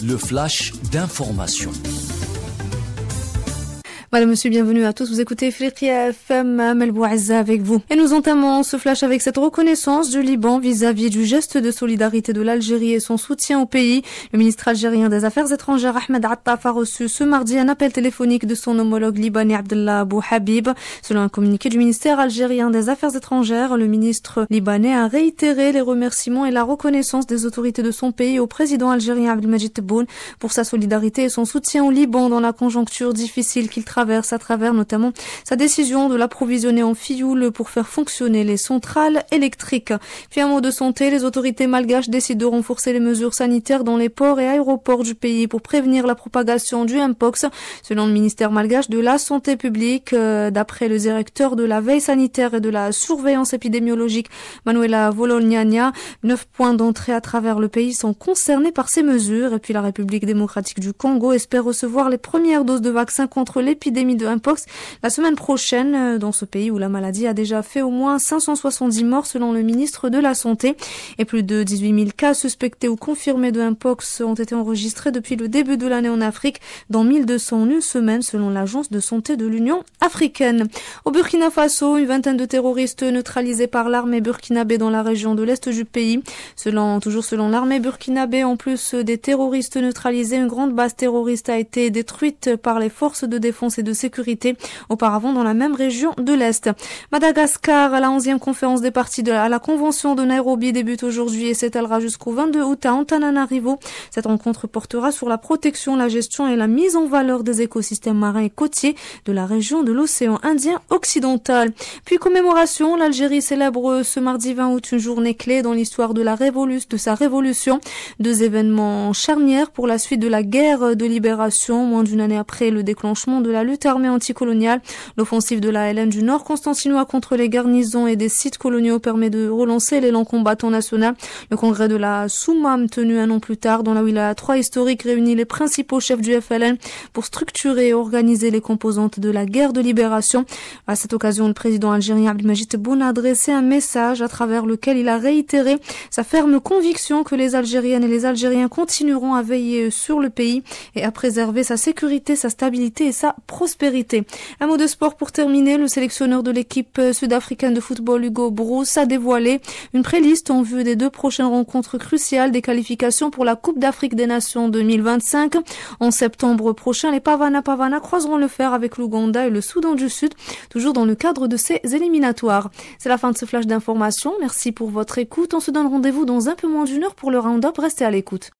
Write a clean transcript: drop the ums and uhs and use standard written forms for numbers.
le flash d'information. Madame, monsieur, bienvenue à tous. Vous écoutez Afriqiya FM, Amel Bouazza avec vous. Et nous entamons ce flash avec cette reconnaissance du Liban vis-à-vis du geste de solidarité de l'Algérie et son soutien au pays. Le ministre algérien des Affaires étrangères, Ahmed Attaf, a reçu ce mardi un appel téléphonique de son homologue libanais, Abdallah Abou Habib. Selon un communiqué du ministère algérien des Affaires étrangères, le ministre libanais a réitéré les remerciements et la reconnaissance des autorités de son pays au président algérien Abdelmadjid Tebboune pour sa solidarité et son soutien au Liban dans la conjoncture difficile qu'il traverse à travers notamment sa décision de l'approvisionner en fioul pour faire fonctionner les centrales électriques. Puis un mot de santé, les autorités malgaches décident de renforcer les mesures sanitaires dans les ports et aéroports du pays pour prévenir la propagation du Mpox. Selon le ministère malgache de la Santé publique, d'après le directeur de la veille sanitaire et de la surveillance épidémiologique, Manuela Volognania, 9 points d'entrée à travers le pays sont concernés par ces mesures. Et puis la République démocratique du Congo espère recevoir les premières doses de vaccins contre l'épidémie de Mpox la semaine prochaine dans ce pays où la maladie a déjà fait au moins 570 morts selon le ministre de la Santé. Et plus de 18 000 cas suspectés ou confirmés de Mpox ont été enregistrés depuis le début de l'année en Afrique, dont 1200 en une semaine selon l'Agence de santé de l'Union africaine. Au Burkina Faso, une vingtaine de terroristes neutralisés par l'armée burkinabé dans la région de l'Est du pays. Toujours selon l'armée burkinabé, en plus des terroristes neutralisés, une grande base terroriste a été détruite par les forces de défense et de sécurité auparavant dans la même région de l'Est. Madagascar, la 11e conférence des parties à la convention de Nairobi débute aujourd'hui et s'étalera jusqu'au 22 août à Antananarivo. Cette rencontre portera sur la protection, la gestion et la mise en valeur des écosystèmes marins et côtiers de la région de l'océan Indien occidental. Puis commémoration, l'Algérie célèbre ce mardi 20 août une journée clé dans l'histoire de sa révolution. 2 événements charnières pour la suite de la guerre de libération, moins d'une année après le déclenchement de la lutte armée anticoloniale. L'offensive de la LN du Nord constantinois contre les garnisons et des sites coloniaux permet de relancer l'élan combattant national. Le congrès de la Soumam, tenu un an plus tard dans la wilaya 3 historique, réunit les principaux chefs du FLN pour structurer et organiser les composantes de la guerre de libération. À cette occasion, le président algérien Abdelmadjid Tebboune a adressé un message à travers lequel il a réitéré sa ferme conviction que les Algériennes et les Algériens continueront à veiller sur le pays et à préserver sa sécurité, sa stabilité et sa prospérité. Un mot de sport pour terminer. Le sélectionneur de l'équipe sud-africaine de football, Hugo Broos, a dévoilé une préliste en vue des 2 prochaines rencontres cruciales des qualifications pour la Coupe d'Afrique des Nations 2025. En septembre prochain, les Pavana croiseront le fer avec l'Ouganda et le Soudan du Sud, toujours dans le cadre de ces éliminatoires. C'est la fin de ce flash d'information. Merci pour votre écoute. On se donne rendez-vous dans un peu moins d'1 heure pour le round-up. Restez à l'écoute.